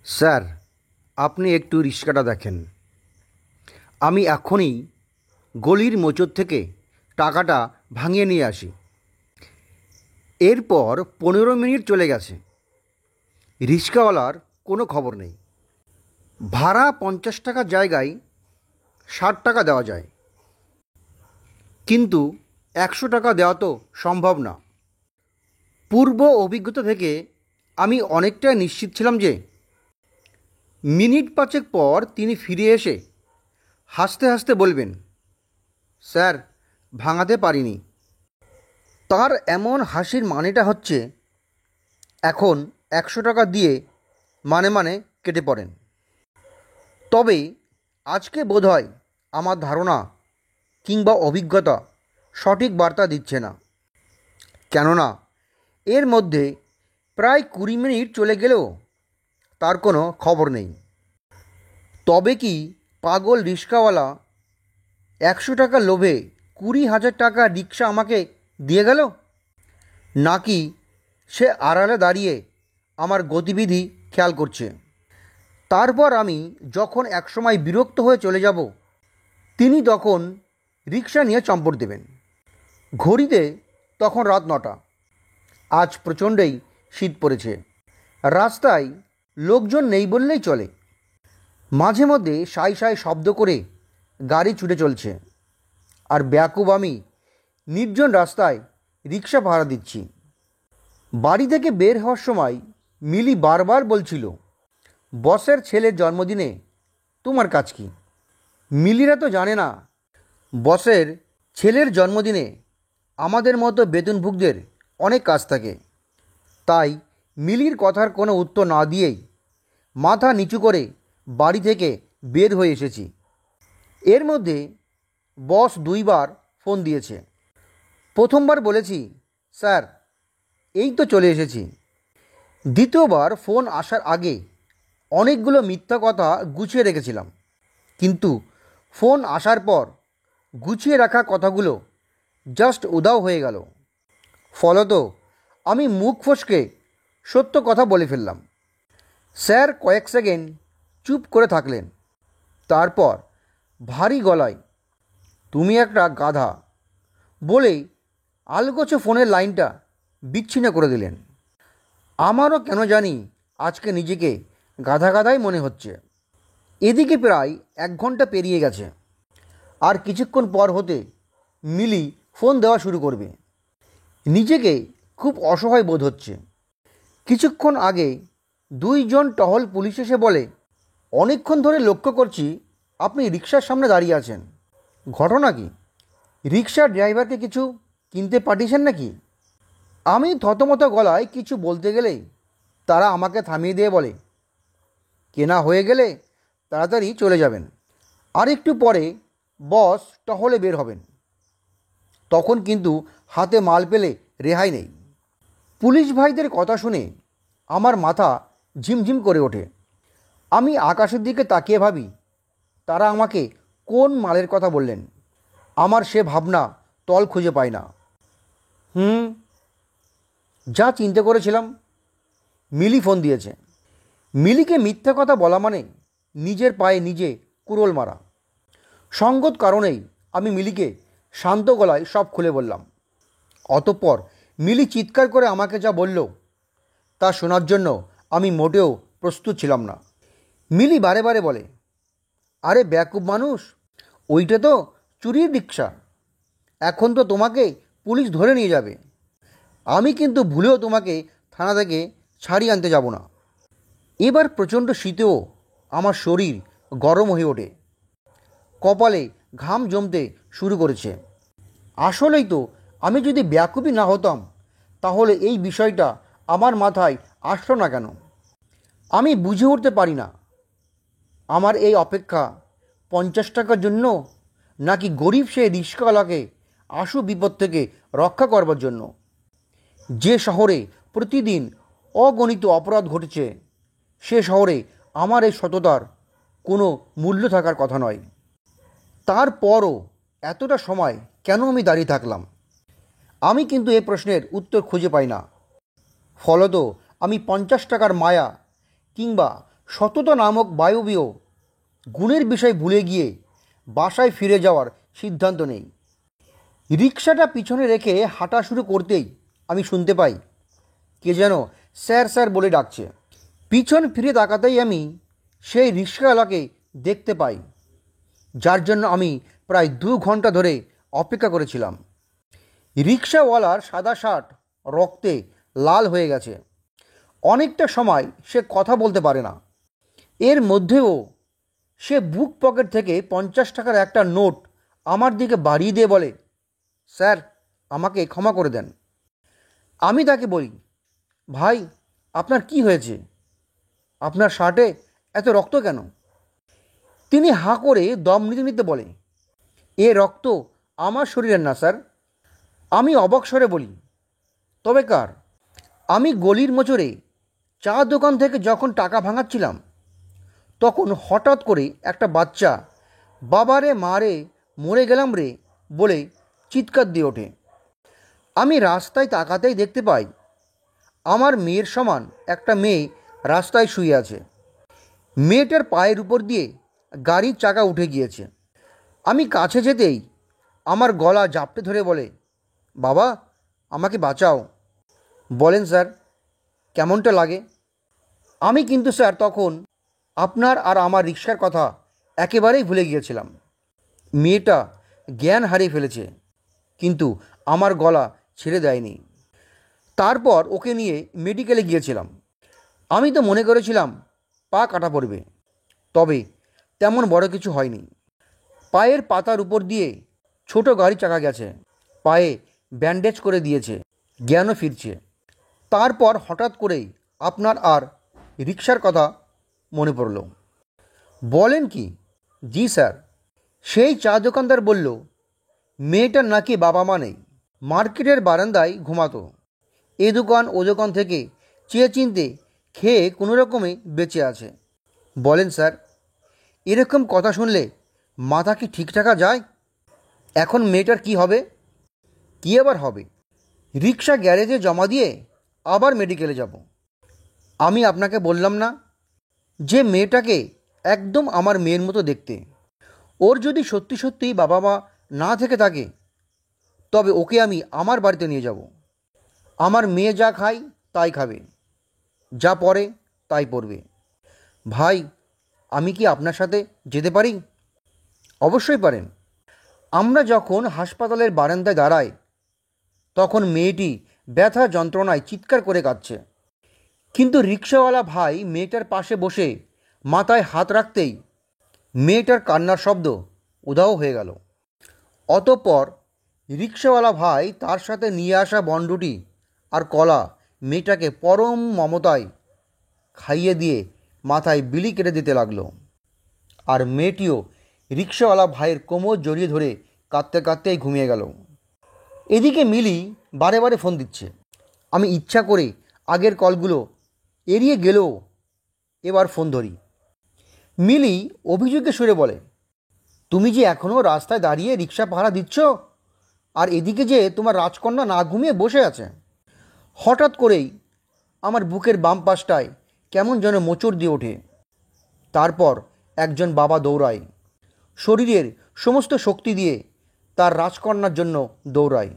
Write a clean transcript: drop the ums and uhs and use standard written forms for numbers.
Sir, আপনি একটু রিকশাটা দেখেন। আমি এখনই গলির মোচড় থেকে টাকাটা ভাঙিয়ে নিয়ে আসি। এরপর 15 মিনিট চলে গেছে, রিকশাওয়ালার কোনো খবর নেই। ভাড়া 50 টাকার জায়গায় 60 টাকা দেওয়া যায়, কিন্তু 100 টাকা দেওয়া তো সম্ভব না। পূর্ব অভিজ্ঞতা থেকে আমি অনেকটাই নিশ্চিত ছিলাম যে মিনিট পাঁচেক পর তিনি ফিরে এসে হাসতে হাসতে বলবেন, স্যার, ভাঙাতে পারিনি। তার এমন হাসির মানেটা হচ্ছে এখন 100 টাকা দিয়ে মানে মানে কেটে পড়েন। তবে আজকে বোধহয় আমার ধারণা কিংবা অভিজ্ঞতা সঠিক বার্তা দিচ্ছে না, কেননা এর মধ্যে প্রায় 20 মিনিট চলে গেলেও তার কোনো খবর নেই। তবে কি পাগল রিকশাওয়ালা 100 টাকা লোভে 20,000 টাকা রিকশা আমাকে দিয়ে গেল, নাকি সে আড়ালে দাঁড়িয়ে আমার গতিবিধি খেয়াল করছে? তারপর আমি যখন একসময় বিরক্ত হয়ে চলে যাব, তিনি তখন রিকশা নিয়ে চম্পট দেবেন। ঘড়িতে তখন রাত 9টা। আজ প্রচণ্ডই শীত পড়েছে। রাস্তায় লোকজন নেই বললেই চলে। মাঝে মধ্যে সাই সাই শব্দ করে গাড়ি ছুটে চলছে, আর ব্যাকুব আমি নির্জন রাস্তায় রিকশা ভাড়া দিচ্ছি। বাড়ি থেকে বের হওয়ার সময় মিলি বারবার বলছিল, বসের ছেলের জন্মদিনে তোমার কাজ কি? মিলিরা তো জানে না, বসের ছেলের জন্মদিনে আমাদের মতো বেতনভুকদের অনেক কাজ থাকে। তাই মিলির কথার কোনো উত্তর না দিয়েই মাথা নিচু করে বাড়ি থেকে বের হয়ে এসেছি। এর মধ্যে বস 2বার ফোন দিয়েছে। প্রথমবার বলেছি, স্যার, এই তো চলে এসেছি। দ্বিতীয়বার ফোন আসার আগে অনেকগুলো মিথ্যা কথা গুছিয়ে রেখেছিলাম, কিন্তু ফোন আসার পর গুছিয়ে রাখা কথাগুলো জাস্ট উধাও হয়ে গেল। ফলত আমি মুখ ফসকে সত্য কথা বলে ফেললাম। স্যার কয়েক সেকেন্ড চুপ করে থাকলেন, তারপর ভারী গলায়, তুমি একটা গাধা বলেই আলগোছে ফোনের লাইনটা বিচ্ছিন্ন করে দিলেন। আমারও কেন জানি আজকে নিজেকে গাধা গাধাই মনে হচ্ছে। এদিকে প্রায় 1 ঘন্টা পেরিয়ে গেছে, আর কিছুক্ষণ পর হতে মিলি ফোন দেওয়া শুরু করবে। নিজেকে খুব অসহায় বোধ হচ্ছে। কিছুক্ষণ আগে 2জন টহল পুলিশ এসে বলে, অনেকক্ষণ ধরে লক্ষ্য করছি আপনি রিকশার সামনে দাঁড়িয়ে আছেন। ঘটনা কি? রিকশার ড্রাইভারকে কিছু কিনতে পাঠিয়েছেন নাকি? আমি থতমত গলায় কিছু বলতে গেলেই তারা আমাকে থামিয়ে দিয়ে বলে, কেনা হয়ে গেলে তাড়াতাড়ি চলে যাবেন, আর একটু পরে বস টহলে বের হবেন। তখন কিন্তু হাতে মাল পেলে রেহাই নেই। পুলিশ ভাইদের কথা শুনে আমার মাথা ঝিমঝিম করে ওঠে। আমি আকাশের দিকে তাকিয়ে ভাবি, তারা আমাকে কোন মালের কথা বললেন। আমার সে ভাবনা তল খুঁজে পায় না। যা চিন্তা করেছিলাম। মিলি ফোন দিয়েছে। মিলিকে মিথ্যা কথা বলা মানে নিজের পায়ে নিজে কুড়োল মারা। সঙ্গত কারণেই আমি মিলিকে শান্ত গলায় সব খুলে বললাম। অতঃপর মিলি চিৎকার করে আমাকে যা বলল তা শোনার জন্য আমি মোটেও প্রস্তুত ছিলাম না। মিলি বারে বারে বলে, আরে বেয়াকুব মানুষ, ওইটা তো চুরির রিকশা, এখন তো তোমাকে পুলিশ ধরে নিয়ে যাবে। আমি কিন্তু ভুলেও তোমাকে থানা থেকে ছাড়িয়ে আনতে যাব না। এবার প্রচণ্ড শীতেও আমার শরীর গরম হয়ে ওঠে, কপালে ঘাম জমতে শুরু করেছে। আসলেই তো আমি যদি বেয়াকুবই না হতাম, তাহলে এই বিষয়টা আমার মাথায় আসলো না কেন? আমি বুঝে উঠতে পারি না, আমার এই অপেক্ষা 50 টাকার জন্য, নাকি গরিব সেই রিকশাওয়ালাকে আশু বিপদ থেকে রক্ষা করবার জন্য। যে শহরে প্রতিদিন অগণিত অপরাধ ঘটেছে, সে শহরে আমার এই সততার কোনো মূল্য থাকার কথা নয়। তারপরও এতটা সময় কেন আমি দাঁড়িয়ে থাকলাম? আমি কিন্তু এ প্রশ্নের উত্তর খুঁজে পাই না। ফলত আমি 50 টাকার মায়া কিংবা সততা নামক বায়বীয় গুণের বিষয় ভুলে গিয়ে বাসায় ফিরে যাওয়ার সিদ্ধান্ত নেই। রিক্সাটা পিছনে রেখে হাঁটা শুরু করতেই আমি শুনতে পাই কে যেন স্যার স্যার বলে ডাকছে। পিছন ফিরে তাকাতেই আমি সেই রিক্সাওয়ালাকে দেখতে পাই, যার জন্য আমি প্রায় 2 ঘন্টা ধরে অপেক্ষা করেছিলাম। রিক্সাওয়ালার সাদা শার্ট রক্তে লাল হয়ে গেছে। অনেকটা সময় সে কথা বলতে পারে না। এর মধ্যেও সে বুক পকেট থেকে 50 টাকার একটা নোট আমার দিকে বাড়িয়ে দিয়ে বলে, স্যার, আমাকে ক্ষমা করে দেন। আমি তাকে বলি, ভাই, আপনার কি হয়েছে? আপনার শার্টে এত রক্ত কেন? তিনি হাঁ করে দম নিতে নিতে বলে, এ রক্ত আমার শরীরের না স্যার। আমি অবাক স্বরে বলি, তবে কার? আমি গলির মোচড়ে চা দোকান থেকে যখন টাকা ভাঙাচ্ছিলাম, তখন হঠাৎ করে একটা বাচ্চা বাবারে মারে মরে গেলাম রে বলে চিৎকার দিয়ে ওঠে। আমি রাস্তায় তাকাতেই দেখতে পাই আমার মেয়ের সমান একটা মেয়ে রাস্তায় শুয়ে আছে। মেয়েটার পায়ের উপর দিয়ে গাড়ির চাকা উঠে গিয়েছে। আমি কাছে যেতেই আমার গলা জাপটে ধরে বলে, বাবা, আমাকে বাঁচাও। বলেন স্যার, কেমনটা লাগে? আমি কিন্তু স্যার তখন আপনার আর আমার রিক্সার কথা একেবারেই ভুলে গিয়েছিলাম। মেয়েটা জ্ঞান হারিয়ে ফেলেছে, কিন্তু আমার গলা ছেড়ে দেয়নি। তারপর ওকে নিয়ে মেডিকেলে গিয়েছিলাম। আমি তো মনে করেছিলাম পা কাটা পড়বে, তবে তেমন বড় কিছু হয়নি। পায়ের পাতার উপর দিয়ে ছোট গাড়ি চাকা গেছে, পায়ে ব্যান্ডেজ করে দিয়েছে, জ্ঞানও ফিরছে। তারপর হঠাৎ করেই আপনার আর রিক্সার কথা মনে পড়ল। বলেন কি? জি স্যার। সেই চা দোকানদার বলল, মেয়েটার নাকি বাবা মা নেই, মার্কেটের বারান্দায় ঘুমাতো, এ দোকান ও দোকান থেকে চেয়ে চিনতে খেয়ে কোনো রকমে বেঁচে আছে। বলেন স্যার, এরকম কথা শুনলে মাথা কি ঠিক থাকা যায়? এখন মেয়েটার কি হবে? কী আবার হবে? রিক্সা গ্যারেজে জমা দিয়ে আবার মেডিকেলে যাব। আমি আপনাকে বললাম না যে মেয়েটাকে একদম আমার মেয়ের মতো দেখতে। ওর যদি সত্যি সত্যিই বাবা মা না থেকে থাকে, তবে ওকে আমি আমার বাড়িতে নিয়ে যাব। আমার মেয়ে যা খায় তাই খাবে, যা পরে তাই পরবে। ভাই, আমি কি আপনার সাথে যেতে পারি? অবশ্যই পারেন। আমরা যখন হাসপাতালের বারান্দায় দাঁড়াই, তখন মেয়েটি ব্যথা যন্ত্রণায় চিৎকার করে কাঁদছে। কিন্তু রিক্সাওয়ালা ভাই মেয়েটার পাশে বসে মাথায় হাত রাখতেই মেয়েটার কান্নার শব্দ উধাও হয়ে গেল। অতঃপর রিক্সাওয়ালা ভাই তার সাথে নিয়ে আসা বনরুটি আর কলা মেয়েটাকে পরম মমতায় খাইয়ে দিয়ে মাথায় বিলি কেটে দিতে লাগলো। আর মেয়েটিও রিক্সাওয়ালা ভাইয়ের কোমর জড়িয়ে ধরে কাঁদতে কাঁদতেই ঘুমিয়ে গেল। এদিকে মিলি বারে বারে ফোন দিচ্ছে। আমি ইচ্ছা করে আগের কলগুলো এড়িয়ে গেলেও এবার ফোন ধরি। মিলি অভিযোগে সুরে বলে, তুমি যে এখনও রাস্তায় দাঁড়িয়ে রিক্সা ভাড়া দিচ্ছ, আর এদিকে যে তোমার রাজকন্যা না ঘুমিয়ে বসে আছে। হঠাৎ করেই আমার বুকের বাম পাশটায় কেমন যেন মোচড় দিয়ে ওঠে। তারপর একজন বাবা দৌড়ায়, শরীরের সমস্ত শক্তি দিয়ে তার রাজকন্যার জন্য দৌড়ায়।